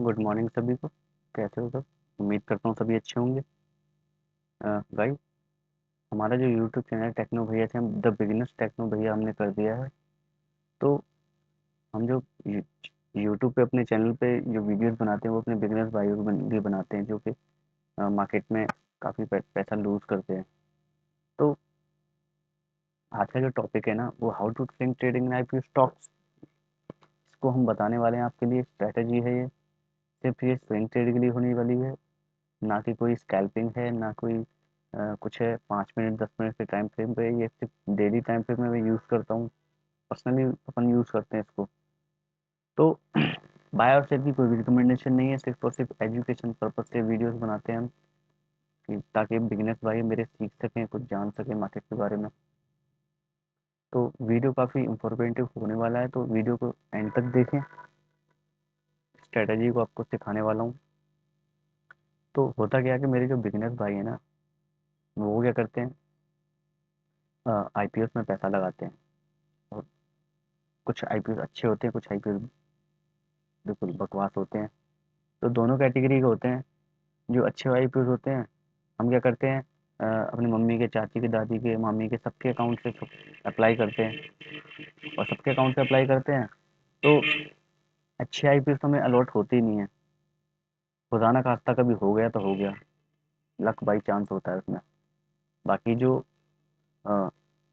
Good morning सभी को। कैसे हो सब? उम्मीद करता हूँ सभी अच्छे होंगे। गाइस, हमारा जो यूट्यूब चैनल टेक्नो भैया से हम द बिगिनर्स टेक्नो भैया हमने कर दिया है। तो हम जो यूट्यूब पे अपने चैनल पे जो वीडियोस बनाते हैं वो अपने बिगिनर्स भाइयों के लिए बनाते हैं, जो कि मार्केट में काफ़ी पैसा लूज करते हैं। तो आज का जो टॉपिक है ना, वो how to swing trading in IPO stocks, इसको हम बताने वाले हैं। आपके लिए स्ट्रैटेजी है ये। सिर्फ ये स्विंग ट्रेड के लिए होने वाली है, ना कि कोई स्कैल्पिंग है, ना कोई कुछ है 5 मिनट 10 मिनट के टाइम फ्रेम पे। ये सिर्फ डेली टाइम फ्रेम में मैं यूज़ करता हूँ। पर्सनली अपन यूज़ करते हैं इसको। तो बाय और सेल की कोई भी रिकमेंडेशन नहीं है, सिर्फ और सिर्फ एजुकेशन पर्पज से वीडियोस बनाते हैं हम, कि ताकि बिगिनर्स भाई मेरे सीख सकें, कुछ जान सकें मार्केट के बारे में। तो वीडियो काफ़ी इंफॉर्मेटिव होने वाला है, तो वीडियो को एंड तक देखें। स्ट्रेटजी को आपको सिखाने वाला हूँ। तो होता क्या है कि मेरे जो बिगिनर्स भाई है ना, वो क्या करते हैं, आईपीओ में पैसा लगाते हैं। और कुछ आईपीओ अच्छे होते हैं, कुछ आईपीओ बिल्कुल बकवास होते हैं। तो दोनों कैटेगरी के होते हैं। जो अच्छे आईपीओ होते हैं, हम क्या करते हैं, अपनी मम्मी के, चाची के, दादी के, मामी के, सबके अकाउंट से अप्लाई करते हैं। और सबके अकाउंट से अप्लाई करते हैं, तो अच्छे आईपीओ हमें अलॉट होते ही नहीं है। खुदा ना खास्ता कभी हो गया तो हो गया, लक बाई चांस होता है उसमें। बाकी जो अ,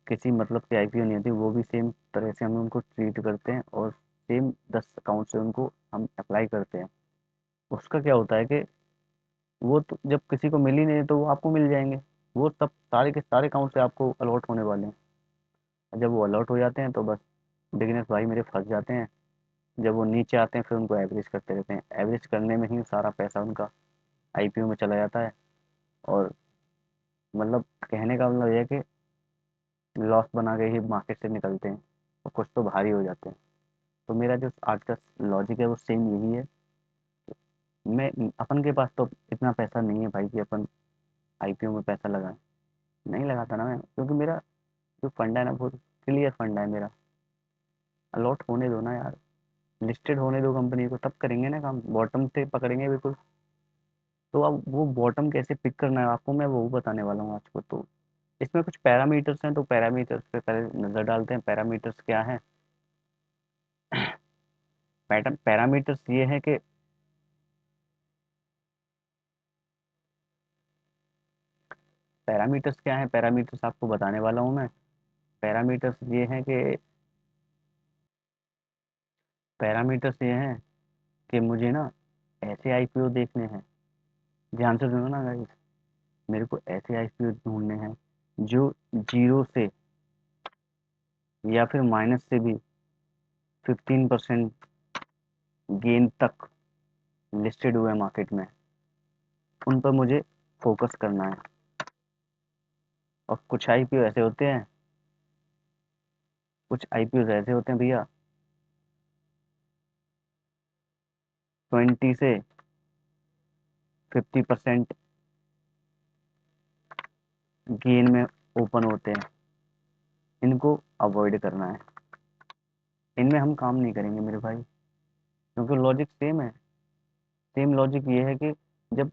किसी मतलब की आईपीओ नहीं होती, वो भी सेम तरह से हम उनको ट्रीट करते हैं, और सेम 10 अकाउंट से उनको हम अप्लाई करते हैं। उसका क्या होता है कि वो तो जब किसी को मिल ही नहीं तो वो आपको मिल जाएंगे। वो सब सारे के सारे अकाउंट से आपको अलॉट होने वाले हैं। और जब वो अलॉट हो जाते हैं तो बस बिगिनर्स भाई मेरे फंस जाते हैं। जब वो नीचे आते हैं फिर उनको एवरेज करते रहते हैं। एवरेज करने में ही सारा पैसा उनका आईपीओ में चला जाता है। और मतलब कहने का मतलब यह है कि लॉस बना के ही मार्केट से निकलते हैं, और कुछ तो भारी हो जाते हैं। तो मेरा जो आज का लॉजिक है वो सेम यही है। मैं अपन के पास तो इतना पैसा नहीं है भाई कि अपन आईपीओ में पैसा लगाएं। नहीं लगाता ना मैं, क्योंकि मेरा जो फंड है ना, वो क्लियर फंड है मेरा। अलॉट होने दो ना यार, लिस्टेड होने दो कंपनी को, तब करेंगे ना काम। बॉटम से पकड़ेंगे बिल्कुल। तो अब वो बॉटम कैसे पिक करना है आपको, मैं वो बताने वाला हूँ आज को। तो इसमें कुछ पैरामीटर्स हैं, तो पैरामीटर्स पे पहले नजर डालते हैं। पैरामीटर्स क्या है? पैरामीटर्स ये है कि पैरामीटर्स क्या है, पैरामीटर्स आपको बताने वाला हूँ मैं। पैरामीटर्स ये हैं कि पैरामीटर्स ये हैं कि मुझे ना ऐसे आईपीओ देखने हैं। ध्यान से सुनो ना गाइस, मेरे को ऐसे आईपीओ ढूंढने हैं जो जीरो से या फिर माइनस से भी 15% गेन तक लिस्टेड हुए मार्केट में। उन पर मुझे फोकस करना है। और कुछ आईपीओ ऐसे होते हैं, कुछ आईपीओ ऐसे होते हैं भैया, 20 से 50% गेन में ओपन होते हैं। इनको अवॉइड करना है। इनमें हम काम नहीं करेंगे मेरे भाई, क्योंकि लॉजिक सेम है। सेम लॉजिक ये है कि जब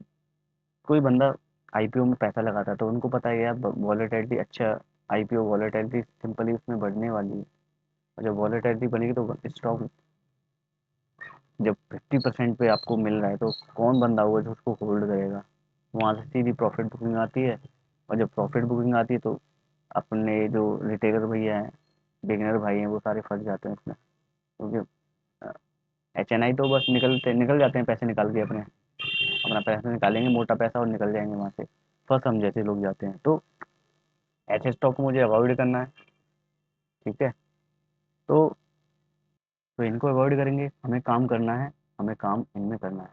कोई बंदा आईपीओ में पैसा लगाता है तो उनको पता है यार वॉलेटिलिटी, अच्छा आईपीओ वॉलेटिलिटी सिंपली उसमें बढ़ने वाली है। और जब वॉलेटिलिटी बनेगी तो स्टॉक जब 50% पे आपको मिल रहा है, तो कौन बंदा होगा जो उसको होल्ड करेगा? वहां से सीधी प्रॉफिट बुकिंग आती है। और जब प्रॉफिट बुकिंग आती है तो अपने जो रिटेलर भैया हैं, बिगिनर भाई हैं, वो सारे फंस जाते हैं इसमें। क्योंकि एचएनआई तो बस निकल जाते हैं पैसे निकाल के अपने, अपना पैसा निकालेंगे मोटा पैसा और निकल जाएंगे वहां से। फर्स्ट हम जैसे लोग जाते हैं। तो ऐसे स्टॉक को मुझे अवॉइड करना है। ठीक है। तो इनको अवॉइड करेंगे, हमें काम करना है। हमें काम इनमें करना है।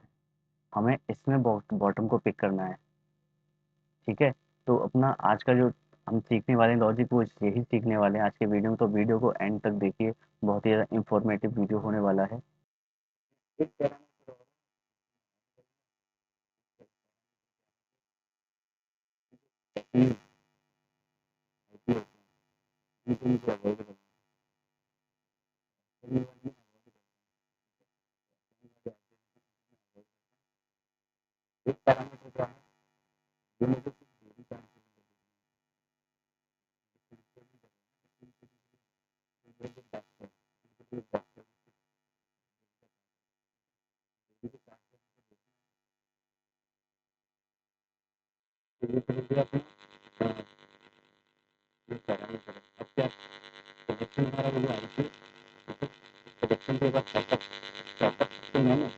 हमें इसमें बॉटम को पिक करना है। ठीक है। तो अपना आज का जो हम सीखने वाले लॉजिक, वो यही सीखने वाले हैं आज के वीडियो में। तो वीडियो को एंड तक देखिए, बहुत ही ज़्यादा इंफॉर्मेटिव वीडियो होने वाला है। एक पैरामीटर क्या है, ये मुझे कुछ दूरी का ये समझिए अपने ये पैरामीटर है। अब क्या प्रोजेक्शन हमारा वो जो आईसी प्रोजेक्शन के बाद सेटअप सेटअप सिस्टम है ना,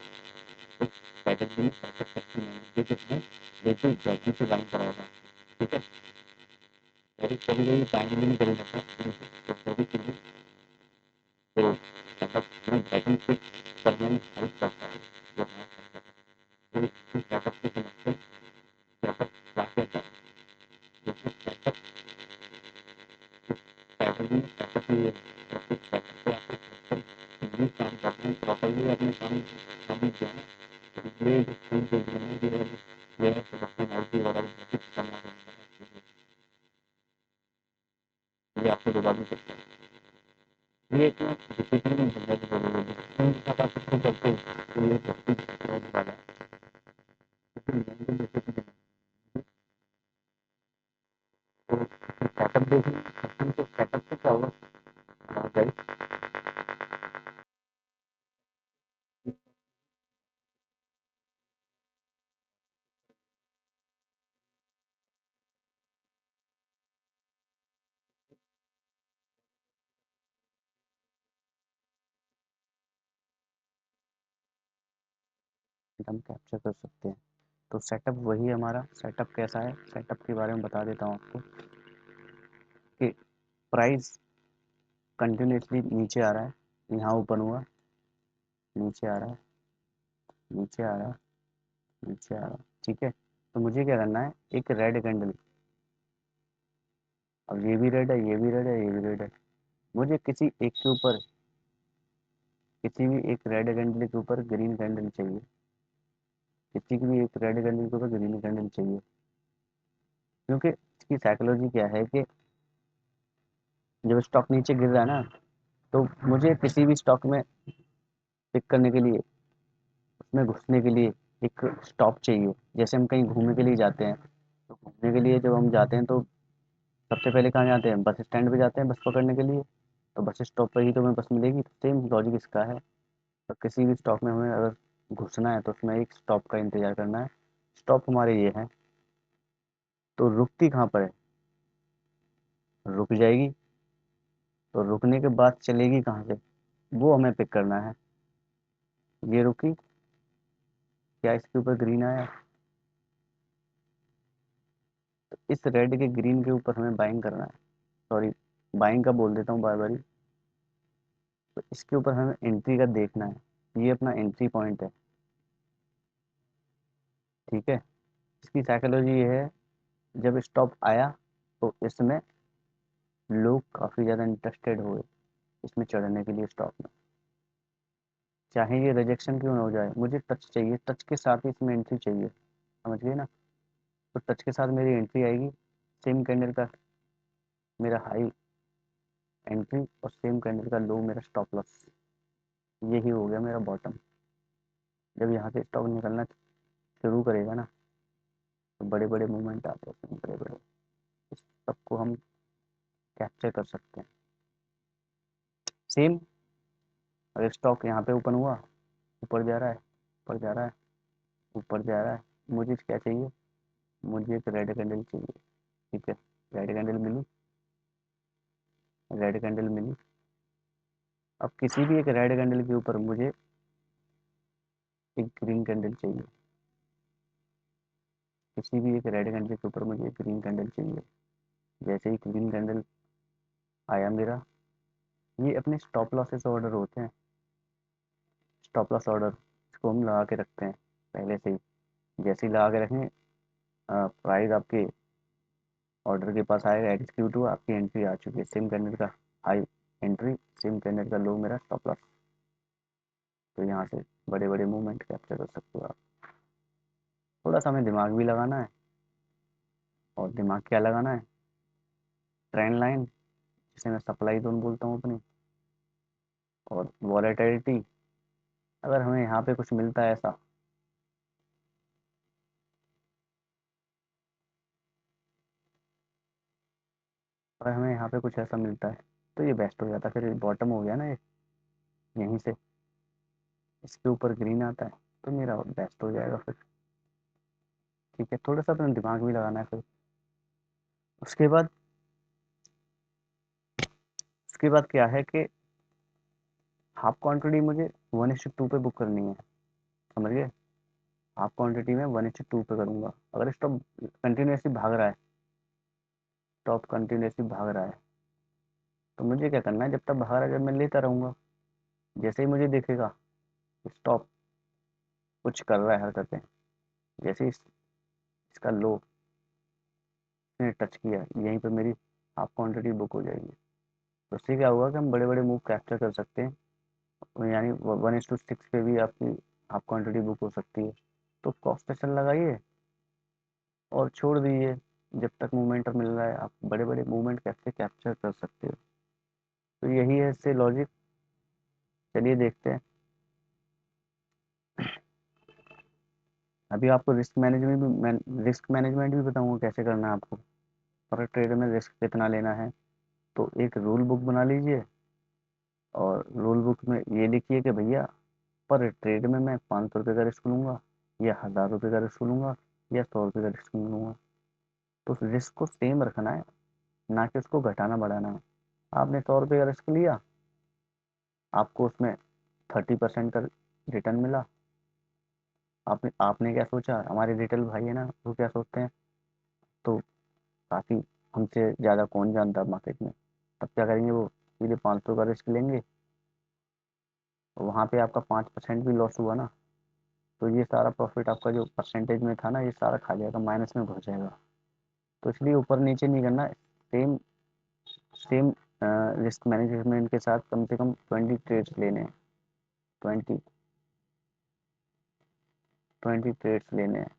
तो पैकेज में सेटअप सिस्टम है ये किसमें बिल्कुल जल्दी से रन कराएगा। ठीक है, कभी कभी कभी टाइम भी नहीं करेगा तो कभी कभी तो सेटअप में बैटिंग से करने में हेल्प करता है जो हमारा सेटअप की समस्या सेटअप क्या कहता है, जैसे सेटअप पैकेजिंग सेटअप ये सेटअप पे आपको सिस्टम भी काम करते हैं प्रॉपरली अपने काम किया ना, ये जो फूल के लिए ये है प्रोडक्शन आईटी वगैरह करना पड़ेगा, ये आपको बता भी सकता है। ये इतना डिसिप्लिन बनने की जरूरत है, डिसिप्लिन के साथ आप कुछ करते हो तो ये सब कुछ होने वाला है, लेकिन मेंटल डिसिप्लिन तो सेटअप देखिए सिस्टम के सेटअप से क्या होगा गाइस, हम कैप्चर कर सकते हैं। तो सेटअप वही हमारा सेटअप कैसा है, सेटअप के बारे में बता देता हूँ आपको कि प्राइस कंटिन्यूसली नीचे आ रहा है, यहाँ ओपन हुआ, नीचे आ रहा है, नीचे आ रहा है, नीचे आ रहा है। ठीक है, तो मुझे क्या करना है, एक रेड कैंडल, अब ये भी रेड है, ये भी रेड है, ये भी रेड है, मुझे किसी एक के ऊपर, किसी भी एक रेड कैंडल के ऊपर ग्रीन कैंडल चाहिए, किसी की भी एक रेड कैंडल के ऊपर ग्रीन कैंडल चाहिए, क्योंकि इसकी साइकोलॉजी क्या है कि जब स्टॉक नीचे गिर रहा है ना, तो मुझे किसी भी स्टॉक में पिक करने के लिए, उसमें घुसने के लिए एक स्टॉप चाहिए। जैसे हम कहीं घूमने के लिए जाते हैं, तो घूमने के लिए जब हम जाते हैं तो सबसे पहले कहाँ जाते हैं, बस स्टैंड पे जाते हैं बस पकड़ने के लिए, तो बस स्टॉप पर ही तो हमें बस मिलेगी, तो सेम लॉजिक इसका है। तो किसी भी स्टॉक में हमें अगर घुसना है तो उसमें एक स्टॉप का इंतजार करना है, स्टॉप हमारे ये है, तो रुकती कहाँ पर है, रुक जाएगी, तो रुकने के बाद चलेगी कहाँ से, वो हमें पिक करना है। ये रुकी, क्या इसके ऊपर ग्रीन आया, तो इस रेड के ग्रीन के ऊपर हमें बाइंग करना है, सॉरी बाइंग का बोल देता हूँ बार बार ही, तो इसके ऊपर हमें एंट्री का देखना है, ये अपना एंट्री पॉइंट है। ठीक है, इसकी साइकोलॉजी ये है, जब स्टॉप आया तो इसमें लोग काफ़ी ज़्यादा इंटरेस्टेड हुए इसमें चढ़ने के लिए स्टॉक में, चाहे ये रिजेक्शन क्यों ना हो जाए, मुझे टच चाहिए, टच के साथ ही इसमें एंट्री चाहिए, समझ गए ना। तो टच के साथ मेरी एंट्री आएगी, सेम कैंडल का मेरा हाई एंट्री और सेम कैंडल का लो मेरा स्टॉप लॉस, यही हो गया मेरा बॉटम। जब यहाँ से स्टॉक निकलना शुरू करेगा ना, तो बड़े बड़े मूवमेंट आते हैं उसमें, बड़े बड़े, इस सबको हम कैप्चर कर सकते हैं। सेम अगर स्टॉक यहाँ पे ओपन हुआ, ऊपर जा रहा है, ऊपर जा रहा है, ऊपर जा रहा है, मुझे क्या चाहिए, मुझे एक रेड कैंडल चाहिए। ठीक है, रेड कैंडल मिली, रेड कैंडल मिली, अब किसी भी एक रेड कैंडल के ऊपर मुझे एक ग्रीन कैंडल चाहिए, किसी भी एक रेड कैंडल के ऊपर मुझे एक ग्रीन कैंडल चाहिए। जैसे ही ग्रीन कैंडल आया मेरा, ये अपने स्टॉप लॉसेस ऑर्डर होते हैं, स्टॉप लॉस ऑर्डर, इसको हम लगा के रखते हैं पहले से ही, जैसे ही लगा के रखें, प्राइस आपके ऑर्डर के पास आएगा, एग्जीक्यूट हुआ, आपकी एंट्री आ चुकी है, सेम कैंडल का हाई एंट्री, सेम कैंडल का लो मेरा स्टॉप लॉस। तो यहाँ से बड़े बड़े मूवमेंट कैप्चर कर सकते हो आप। थोड़ा सा हमें दिमाग भी लगाना है, और दिमाग क्या लगाना है, ट्रेंड लाइन, जिसे मैं सप्लाई जोन बोलता हूँ अपनी, और वॉलेटिलिटी, अगर हमें यहाँ पे कुछ मिलता है ऐसा और हमें यहाँ पे कुछ ऐसा मिलता है तो ये बेस्ट हो जाता है। फिर बॉटम हो गया ना ये, यहीं से इसके ऊपर ग्रीन आता है तो मेरा बेस्ट हो जाएगा फिर। ठीक है, थोड़ा सा अपना दिमाग भी लगाना है फिर। उसके बाद उसके बाद क्या है कि हाफ क्वांटिटी मुझे 1:2 पे बुक करनी है, समझ गए। हाफ क्वांटिटी में 1:2 पे करूंगा। अगर स्टॉक कंटिन्यूसली भाग रहा है, स्टॉक कंटिन्यूसली भाग रहा है, तो मुझे क्या करना है, जब तक भाग रहा है जब मैं लेता रहूंगा। जैसे ही मुझे दिखेगा स्टॉप कुछ कर रहा है हरकतें, जैसे ही इसका लो ने टच किया, यहीं पे मेरी हाफ क्वांटिटी बुक हो जाएगी। तो उससे क्या होगा कि हम बड़े बड़े मूव कैप्चर कर सकते हैं, यानी 1:6 पे भी आपकी हाफ क्वांटिटी बुक हो सकती है। तो कॉस्ट सेशन लगाइए और छोड़ दीजिए। जब तक मोमेंटम मिल रहा है आप बड़े बड़े मूवमेंट कैसे कैप्चर कर सकते हो। तो यही है इससे लॉजिक। चलिए देखते हैं। अभी आपको रिस्क मैनेजमेंट भी बताऊंगा कैसे करना है आपको। पर ट्रेड में रिस्क कितना लेना है, तो एक रूल बुक बना लीजिए और रूल बुक में ये लिखिए कि भैया पर ट्रेड में मैं 500 रुपये का रिस्क लूंगा, या 1000 रुपये का रिस्क लूंगा, या 100 रुपये का रिस्क लूंगा। तो उस रिस्क को सेम रखना है, ना कि उसको घटाना बढ़ाना है। आपने 100 रुपये का रिस्क लिया, आपको उसमें 30% का रिटर्न मिला। आपने आपने क्या सोचा, हमारे रिटेल भाई है ना, वो क्या सोचते हैं, तो काफ़ी हमसे ज़्यादा कौन जानता है मार्केट में। तब क्या करेंगे, वो सीधे 500 का रिस्क लेंगे, वहाँ पे आपका 5% भी लॉस हुआ ना, तो ये सारा प्रॉफिट आपका जो परसेंटेज में था ना, ये सारा खा जाएगा, माइनस में घुस जाएगा। तो इसलिए ऊपर नीचे नहीं करना, सेम सेम रिस्क मैनेजमेंट के साथ कम से कम 20 ट्रेड्स लेने हैं। 20 20 ट्रेड्स लेने हैं।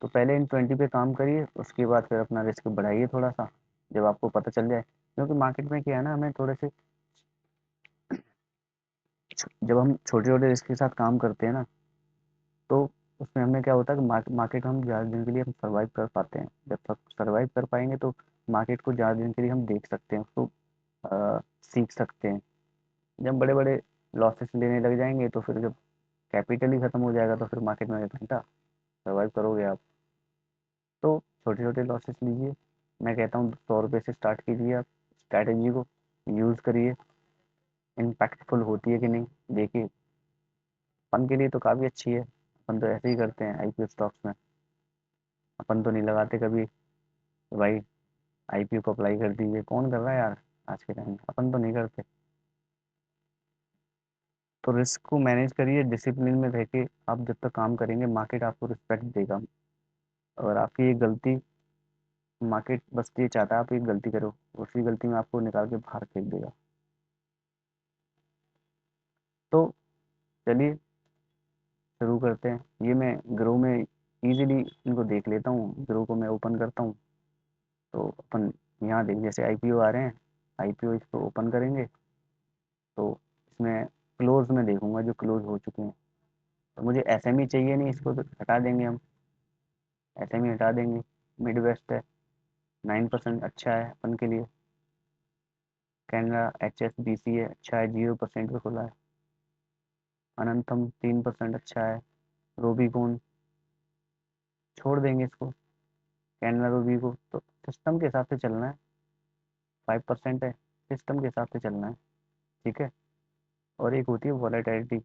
तो पहले इन 20 पे काम करिए, उसके बाद फिर अपना रिस्क बढ़ाइए थोड़ा सा, जब आपको पता चल जाए। क्योंकि मार्केट में क्या है ना, हमें थोड़े से जब हम छोटे छोटे रिस्क के साथ काम करते हैं ना, तो उसमें हमें क्या होता है कि मार्केट हम ज़्यादा दिन के लिए हम सर्वाइव कर पाते हैं। जब तक सर्वाइव कर पाएंगे तो मार्केट को ज़्यादा दिन के लिए हम देख सकते हैं, उसको सीख सकते हैं। जब बड़े बड़े लॉसेस लेने लग जाएंगे तो फिर जब कैपिटल ही खत्म हो जाएगा तो फिर मार्केट में 1 घंटा सर्वाइव करोगे आप। तो छोटे छोटे लॉसेस लीजिए। मैं कहता हूँ 100 रुपये से स्टार्ट कीजिए आप, स्ट्रैटेजी को यूज़ करिए। इम्पैक्टफुल होती है कि नहीं देखिए। अपन के लिए तो काफ़ी अच्छी है, अपन तो ऐसे ही करते हैं आईपीओ स्टॉक्स में। अपन तो नहीं लगाते कभी भाई आईपीओ को अप्लाई कर दीजिए, कौन कर रहा है यार आज के टाइम में, अपन तो नहीं करते। तो रिस्क को मैनेज करिए, डिसिप्लिन में रह के आप जब तक काम करेंगे मार्केट आपको रिस्पेक्ट देगा। अगर आपकी ये गलती, मार्केट बस ये चाहता है आप एक गलती करो, उसी गलती में आपको निकाल के बाहर फेंक देगा। तो चलिए शुरू करते हैं। ये मैं ग्रो में इजीली इनको देख लेता हूँ, ग्रो को मैं ओपन करता हूँ। तो अपन यहाँ देख, जैसे आईपीओ आ रहे हैं, आईपीओ इसको ओपन करेंगे तो इसमें क्लोज में देखूंगा जो क्लोज हो चुके हैं। तो मुझे एसएमई चाहिए नहीं, इसको तो हटा देंगे हम, एसएमई हटा देंगे। मिड वेस्ट है, 9% अच्छा है अपन के लिए। कैनरा HSBC है, अच्छा है, 0% पे खुला है। अनंतम 3% अच्छा है। रोबीकॉन छोड़ देंगे इसको, कैनरा रूबी को। तो सिस्टम के हिसाब से चलना है, 5% है, सिस्टम के हिसाब से चलना है। ठीक है। और एक होती है वॉलेटिलिटी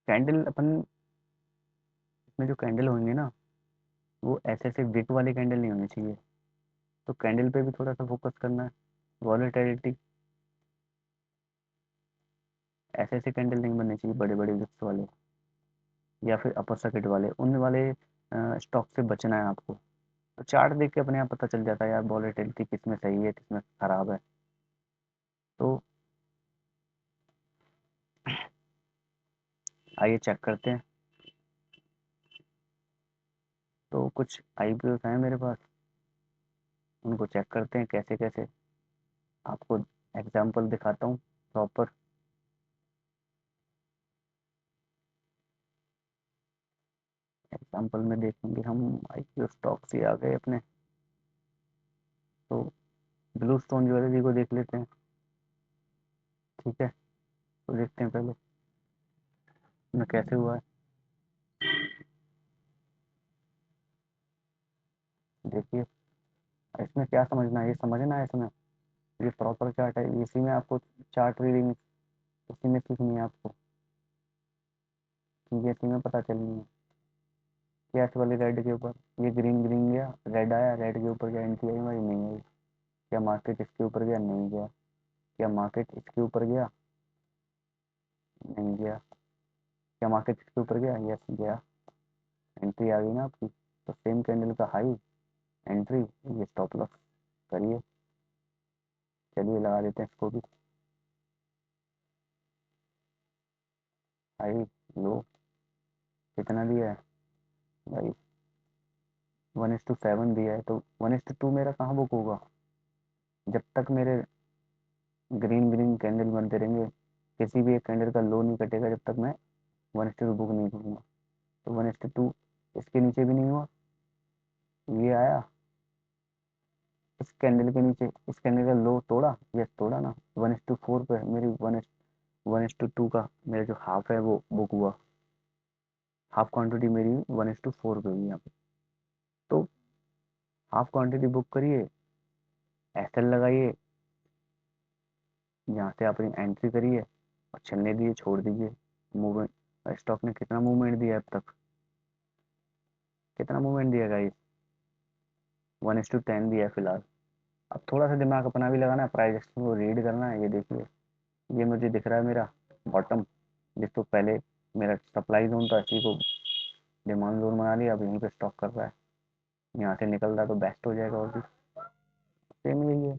कैंडल। अपन इसमें जो कैंडल होंगे ना, वो ऐसे ऐसे विक वाले कैंडल नहीं होने चाहिए। तो कैंडल पे भी थोड़ा सा फोकस करना है। वॉलेटिलिटी, ऐसे ऐसे कैंडल नहीं बनने चाहिए बड़े बड़े विक्स वाले, या फिर अपर सर्किट वाले, उन वाले स्टॉक से बचना है आपको। तो चार्ट देख के अपने आप पता चल जाता है यार वॉलेटिलिटी किस में सही है किस में खराब है। तो आइए चेक करते हैं। तो कुछ आईपीओ हैं मेरे पास, उनको चेक करते हैं कैसे कैसे। आपको एग्जांपल दिखाता हूँ प्रॉपर। एग्जांपल में देखेंगे हम, आईपीओ स्टॉक्स ही आ गए अपने। तो ब्लू स्टोन ज्वेलरी को देख लेते हैं। ठीक है, तो देखते हैं पहले इसमें कैसे हुआ है। देखिए, इसमें क्या समझना है, ये समझना है इसमें। ये प्रॉपर चार्ट है, इसी में आपको चार्ट रीडिंग इसी में सीखनी है आपको, चीजें इसी में पता चलनी है। कैश वाली रेड के ऊपर, ये ग्रीन ग्रीन गया, रेड आया, रेड के ऊपर क्या एंट्री आई भाई? नहीं आई। क्या मार्केट इसके ऊपर गया? नहीं गया। क्या मार्केट इसके ऊपर गया? नहीं गया। क्या मार्केट इसके ऊपर गया? यस गया। एंट्री आ गई ना आपकी। तो सेम कैंडल का हाई, एंट्री, ये स्टॉप लॉस करिए। चलिए लगा देते हैं इसको भी। हाई, लो, कितना दिया है भाई? 1:7 दिया है, तो 1:2 मेरा कहाँ बुक होगा? जब तक मेरे ग्रीन ग्रीन कैंडल बनते रहेंगे, किसी भी एक कैंडल का लो नहीं कटेगा, जब तक मैं 1:2 बुक नहीं करूँगा। तो 1:2 इसके नीचे भी नहीं हुआ, ये आया इस कैंडल के नीचे, इस कैंडल का लो तोड़ा, यस तोड़ा ना। 1:4 पे मेरी 1:2 का मेरा जो हाफ है वो बुक हुआ। हाफ क्वांटिटी मेरी 1:4 पे हुई यहाँ पे। तो हाफ क्वांटिटी बुक करिए, एसएल लगाइए, यहाँ से अपनी एंट्री करिए और चलने दिए, छोड़ दीजिए। मूवमेंट, स्टॉक ने कितना मूवमेंट दिया अब तक? कितना मूवमेंट दिया गाइस? 1:10 दिया है फिलहाल। अब थोड़ा सा दिमाग अपना भी लगाना है, प्राइस एक्शन को रीड करना है। ये देखिए, ये मुझे दिख रहा है मेरा बॉटम, जिसको पहले मेरा सप्लाई जोन था, इसी को डिमांड जोन बना लिया, अब यहीं पे स्टॉक कर रहा है। यहाँ से निकल रहा है तो बेस्ट हो जाएगा, और भी सेम यही है।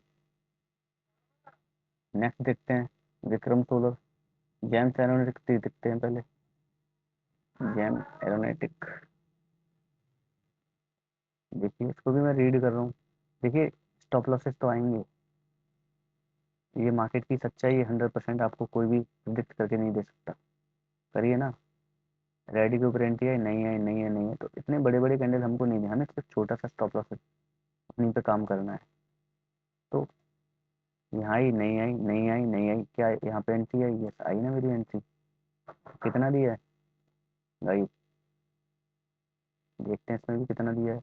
नेक्स्ट देखते हैं विक्रम सोलर, जेम्स एरोनॉटिक्स देखते हैं पहले। जेम एरोनॉटिक, देखिए इसको भी मैं रीड कर रहा हूँ। देखिए, स्टॉप लॉसेस तो आएंगे, ये मार्केट की सच्चाई है, 100% आपको कोई भी प्रिडिक्ट करके नहीं दे सकता। करिए ना। रेडी के ऊपर एंट्री है, नहीं है, नहीं है, नहीं है, तो इतने बड़े बड़े कैंडल हमको नहीं है, हमें सिर्फ छोटा सा स्टॉप लॉस उन्हीं पे काम करना है। तो यहाँ आई, नहीं आई, नहीं आई, नहीं आई, क्या यहाँ पे एंट्री आई? यस आई ना मेरी एंट्री। कितना दिया है भाई? देखते हैं इसमें भी कितना दिया है।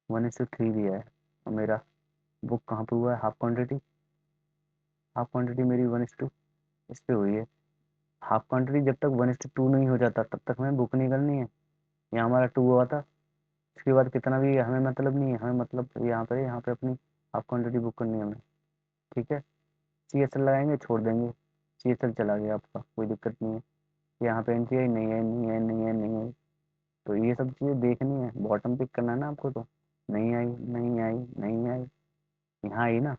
1:3 दिया है, और मेरा बुक कहाँ पे हुआ है? Half quantity. हाफ क्वान्टिटी मेरी 1:2 इस पे हुई है। हाफ क्वान्टिटी जब तक 1:2 नहीं हो जाता तब तक हमें बुक नहीं करनी है। यहाँ हमारा 2 हुआ था, इसके बाद कितना भी हमें मतलब नहीं है, हमें मतलब यहाँ पे अपनी हाफ क्वान्टिटी बुक करनी है हमें। ठीक है, CSL लगाएंगे, छोड़ देंगे। CSL चला गया आपका, कोई दिक्कत नहीं है। यहाँ पे एंट्री आई, नहीं है, नहीं है, नहीं है, नहीं है। तो ये सब चीज़ें देखनी है, बॉटम पिक करना है ना आपको। तो नहीं आई, नहीं आई, नहीं आई, यहाँ आई ना।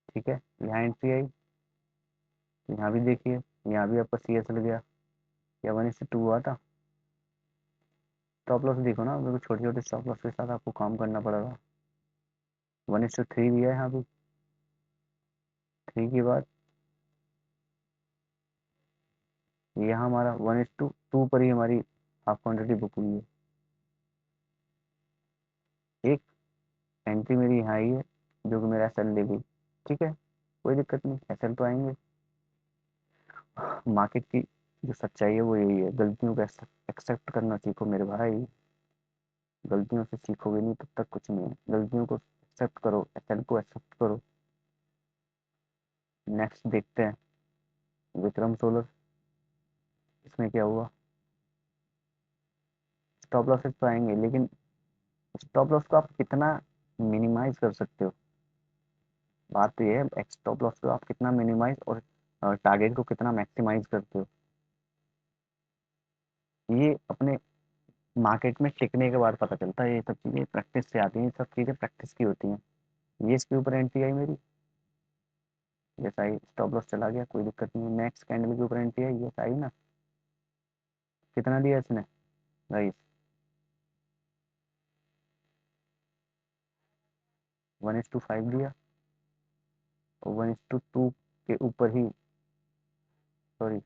ठीक है, यहाँ एंट्री आई, तो यहाँ भी देखिए, यहाँ भी आपका CSL गया, या 1:2 हुआ था। स्टॉप लॉस देखो ना, बिल्कुल छोटे छोटे स्टॉप लॉस के साथ आपको काम करना पड़ेगा। 1:3 दिया है यहाँ भी। 3 के बाद यहाँ हमारा 1:2 पर ही हमारी हाफ क्वान्टिटी बुक हुई है। एक एंट्री मेरी यहाँ आई है, जो कि मेरा SL ले गई। ठीक है, कोई दिक्कत नहीं, SL तो आएंगे। मार्केट की जो सच्चाई है वो यही है, गलतियों को एक्सेप्ट करना सीखो मेरे भाई। गलतियों से सीखोगे नहीं तब तक कुछ नहीं है, गलतियों को एक्सेप्ट करो, SL को एक्सेप्ट करो। नेक्स्ट देखते हैं विक्रम सोलर, इसमें क्या हुआ? स्टॉप लॉसेस तो आएंगे, लेकिन स्टॉप लॉस को आप कितना मिनिमाइज कर सकते हो, बात तो ये है। स्टॉप लॉस को आप कितना मिनिमाइज और टारगेट को कितना मैक्सिमाइज करते हो, ये अपने मार्केट में टिकने के बाद पता चलता है। ये सब चीज़ें प्रैक्टिस से आती हैं, ये सब चीज़ें प्रैक्टिस की होती हैं। ये इसके ऊपर एंट्री आई मेरी, जैसा आई स्टॉप लॉस चला गया, कोई दिक्कत नहीं है। नेक्स्ट कैंडल के ऊपर एंट्री आई, ये आई ना। कितना दिया इसने गाइस? 1:5 दिया, और 1:2 के ऊपर ही, सॉरी,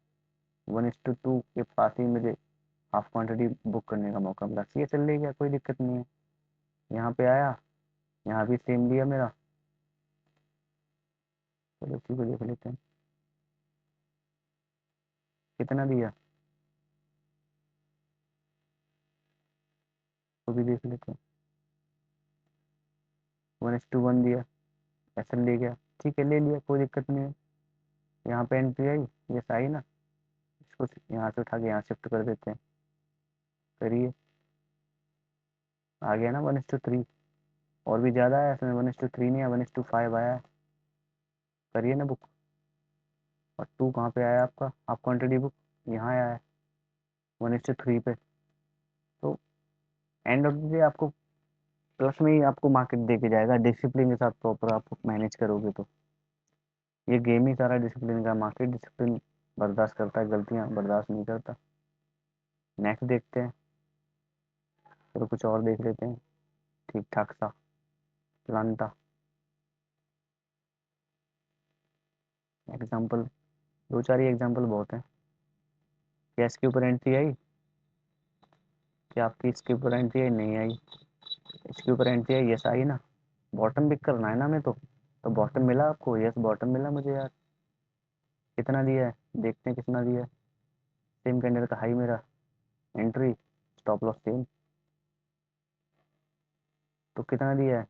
1:2 के पास ही मुझे हाफ क्वांटिटी बुक करने का मौका मिला, सी एस एल ले गया, कोई दिक्कत नहीं है। यहाँ पे आया, यहाँ भी सेम लिया मेरा। चलो इसी को देख लेते हैं कितना दिया, वो भी देख लेते हैं। 1:1 दिया, एस एल ले गया, ठीक है ले लिया, कोई दिक्कत नहीं है। यहाँ पे एंट्री आई, ये सही ना, इसको यहाँ से उठा के यहाँ शिफ्ट कर देते हैं। करिए, आ गया ना 1:3। और भी ज़्यादा है इसमें, 1:3 नहीं है, 1:5 आया है। करिए ना बुक। और 2 कहाँ पे आया आपका, हाफ क्वांटिटी बुक यहाँ आया है 1:3 पे। तो एंड ऑफ द डे आपको प्लस में ही आपको मार्केट दे के जाएगा, डिसिप्लिन के साथ प्रॉपर आप मैनेज करोगे तो। ये गेम ही सारा डिसिप्लिन का, मार्केट डिसिप्लिन बर्दाश्त करता है, गलतियाँ बर्दाश्त नहीं करता। नेक्स्ट देखते हैं, चलो कुछ और देख लेते हैं ठीक ठाक सा प्लान था। एग्जाम्पल, दो चार ही एग्जाम्पल बहुत है। क्या इसके ऊपर एंट्री आई, क्या आपकी इसके ऊपर एंट्री आई, नहीं आई। इसके ऊपर एंट्री आई, यस आई ना। बॉटम पिक करना है ना हमें तो बॉटम मिला आपको, यस बॉटम मिला मुझे यार। कितना दिया है, देखते हैं कितना दिया है। सेम कैंडल का हाई मेरा, एंट्री, स्टॉप लॉस सेम। तो कितना दिया है,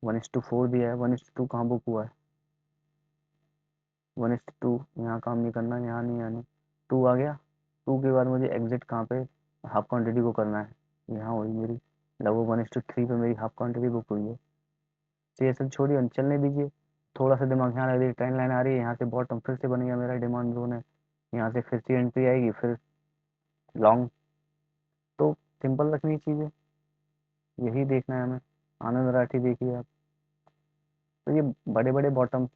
1:4 दिया है। 1:2 कहाँ बुक हुआ है, 1:2 यहाँ काम नहीं करना, यहाँ नहीं आना। 2 आ गया, 2 के बाद मुझे एग्जिट कहाँ पे, हाफ क्वांटिटी को करना है, यहाँ हुई मेरी। लगभग 1:3 पे मेरी हाफ क्वांटिटी बुक हुई है। सी एस एल छोड़िए, चलने दीजिए। थोड़ा सा दिमाग यहाँ लग रही है, ट्रेंड लाइन आ रही है, यहाँ से बॉटम फिर से बन गया मेरा डिमांड जोन है। यहाँ से फिर से एंट्री आएगी, फिर लॉन्ग। तो सिंपल रखनी चीज़ें, यही देखना है हमें। आनंद राठी देखिए आप, तो ये बड़े बड़े बॉटम,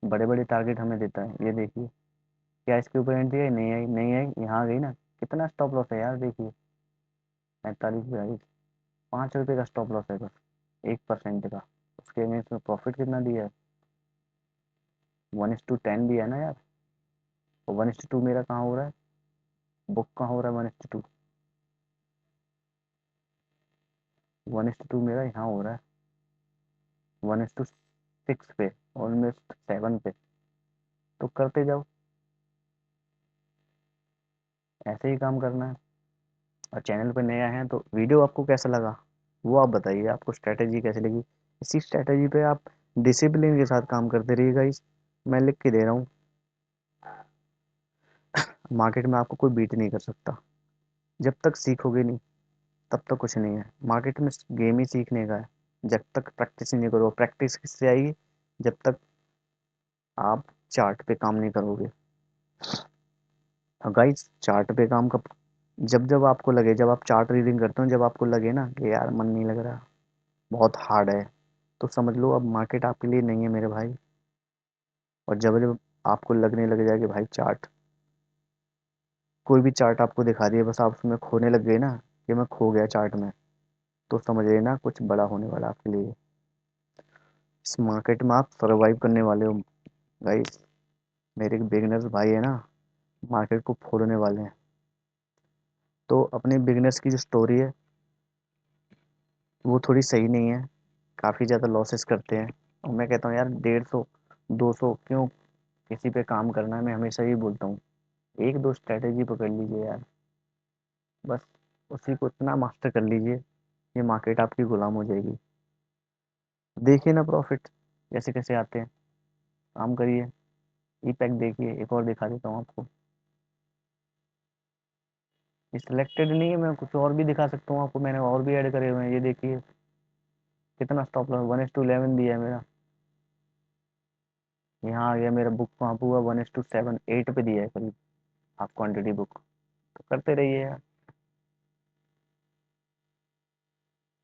बड़े बड़े टारगेट हमें देता है, ये देखिए। क्या इसके ऊपर एंट्री आई, नहीं आई, नहीं आई, यहाँ आ गई ना। कितना स्टॉप लॉस है यार देखिए, 45 42, ₹5 का स्टॉप लॉस है बस, 1% का। उसके अगेंस्ट में प्रॉफिट कितना दिया है, 1:10 दिया है ना यार। और 1:2 मेरा कहाँ हो रहा है, बुक कहाँ हो रहा है 1:2, 1:2 मेरा यहाँ हो रहा है 1:6 पे, ऑलमोस्ट 7 पे। तो करते जाओ, ऐसे ही काम करना है। और चैनल पे नया है तो वीडियो आपको कैसा लगा वो आप बताइए, आपको स्ट्रैटेजी कैसी लगी। इसी स्ट्रैटेजी पे आप डिसिप्लिन के साथ काम करते रहिएगा। इस मैं लिख के दे रहा हूँ, मार्केट में आपको कोई बीट नहीं कर सकता जब तक सीखोगे नहीं, तब तक कुछ नहीं है। मार्केट में गेम ही सीखने का है, जब तक प्रैक्टिस नहीं करो। प्रैक्टिस किससे आएगी, जब तक आप चार्ट पे काम नहीं करोगे। गाइस चार्ट पे काम कब, जब जब आपको लगे, जब आप चार्ट रीडिंग करते हो, जब आपको लगे ना कि यार मन नहीं लग रहा, बहुत हार्ड है, तो समझ लो अब मार्केट आपके लिए नहीं है मेरे भाई। और जब जब आपको लगने लग जाए कि भाई चार्ट, कोई भी चार्ट आपको दिखा दिए, बस आप उसमें खोने लग गए ना, कि मैं खो गया चार्ट में, तो समझ लेना कुछ बड़ा होने वाला आपके लिए। इस मार्केट में आप सर्वाइव करने वाले हो गाइस। मेरे बिगनर्स भाई है ना, मार्केट को फोड़ने वाले हैं। तो अपने बिगनर्स की जो स्टोरी है वो थोड़ी सही नहीं है, काफ़ी ज़्यादा लॉसेस करते हैं। और मैं कहता हूँ यार 150 200 क्यों किसी पे काम करना है, मैं हमेशा ही बोलता हूँ एक दो स्ट्रैटेजी पकड़ लीजिए यार, बस उसी को इतना मास्टर कर लीजिए, ये मार्केट आपकी गुलाम हो जाएगी। देखिए ना प्रॉफिट कैसे कैसे आते हैं, काम करिए। ई पैक देखिए, एक और दिखा देता हूँ आपको। ये सिलेक्टेड नहीं है, मैं कुछ और भी दिखा सकता हूँ आपको, मैंने और भी ऐड करे हुए हैं। ये देखिए कितना स्टॉप लॉस, 1:11 दिया है मेरा, यहाँ आ गया मेरा बुक वहाँ पे हुआ 1:7 8 पे दिया है करीब, हाफ क्वांटिटी बुक। तो करते रहिए यार,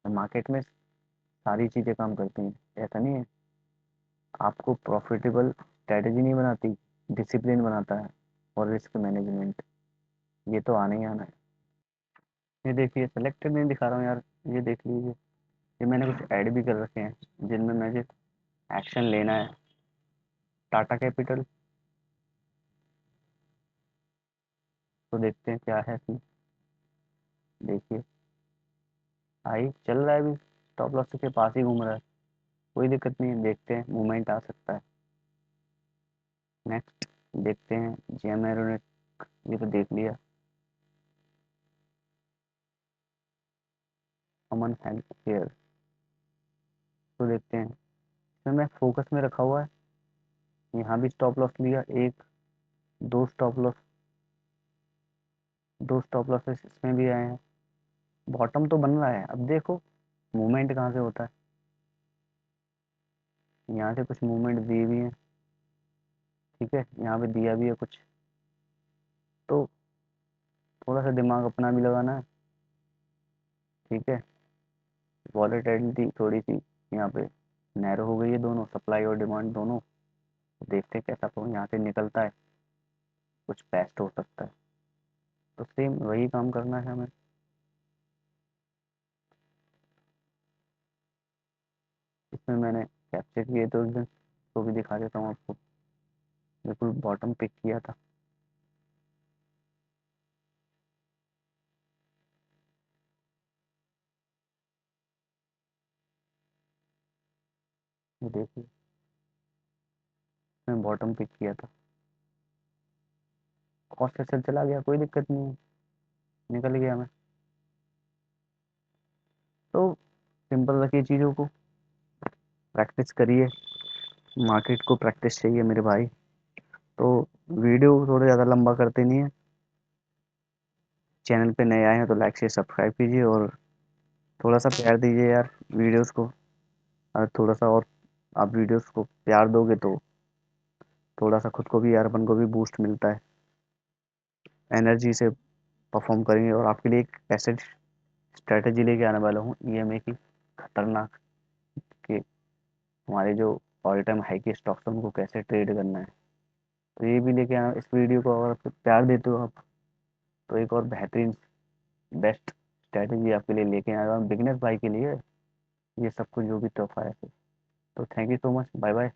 मार्केट में सारी चीज़ें काम करती हैं, ऐसा नहीं है। आपको प्रॉफिटेबल स्ट्रैटेजी नहीं बनाती, डिसिप्लिन बनाता है, और रिस्क मैनेजमेंट, ये तो आना ही आना है। ये देखिए सेलेक्टेड नहीं दिखा रहा हूँ यार, ये देख लीजिए, ये मैंने कुछ ऐड भी कर रखे हैं जिनमें मुझे एक्शन लेना है। टाटा कैपिटल, तो देखते हैं क्या है इसमें। देखिए, आई चल रहा है अभी, स्टॉप लॉस के पास ही घूम रहा है, कोई दिक्कत नहीं है, देखते हैं मूवमेंट आ सकता है। नेक्स्ट देखते हैं जेएम एरोनेट, ये तो देख लिया। अमन हेल्थ केयर, तो देखते हैं, इसमें मैं फोकस में रखा हुआ है, यहाँ भी स्टॉप लॉस लिया एक, दो स्टॉप लॉस, दो स्टॉप लॉस इसमें भी आए हैं। बॉटम तो बन रहा है, अब देखो मूवमेंट कहाँ से होता है। यहाँ से कुछ मूवमेंट दिए भी हैं, ठीक है, यहाँ पे दिया भी है कुछ, तो थोड़ा सा दिमाग अपना भी लगाना है, ठीक है। वॉलेटिलिटी थोड़ी सी यहाँ पे नैरो हो गई है, दोनों सप्लाई और डिमांड दोनों। देखते हैं कैसा तो यहाँ से निकलता है, कुछ बेस्ट हो सकता है, तो सेम वही काम करना है हमें। इसमें मैंने कैप्चर किए तो उस दिन, तो भी दिखा देता हूँ आपको, बिल्कुल बॉटम पिक किया था। ये देखिए, मैं बॉटम पिक किया था, कॉस्ट से चला गया, कोई दिक्कत नहीं है, निकल गया मैं। तो सिंपल रखिए चीज़ों को, प्रैक्टिस करिए, मार्केट को प्रैक्टिस चाहिए मेरे भाई। तो वीडियो थोड़ा ज़्यादा लंबा करते नहीं है, चैनल पे नए आए हैं तो लाइक शेयर सब्सक्राइब कीजिए, और थोड़ा सा प्यार दीजिए यार वीडियोस को। और थोड़ा सा और आप वीडियोस को प्यार दोगे तो थोड़ा सा खुद को भी यार, अपन को भी बूस्ट मिलता है, एनर्जी से परफॉर्म करेंगे। और आपके लिए एक ऐसे स्ट्रेटेजी लेके आने वाला हूँ ईएमए की, खतरनाक, कि हमारे जो ऑल टाइम हाई के स्टॉक्स हैं उनको कैसे ट्रेड करना है, तो ये भी लेके आना। इस वीडियो को अगर आप प्यार देते हो आप, तो एक और बेहतरीन बेस्ट स्ट्रेटेजी आपके लिए लेके आया हूँ बिगनर भाई के लिए, ये सब कुछ जो भी तोहफा है। तो thank you so much, bye bye.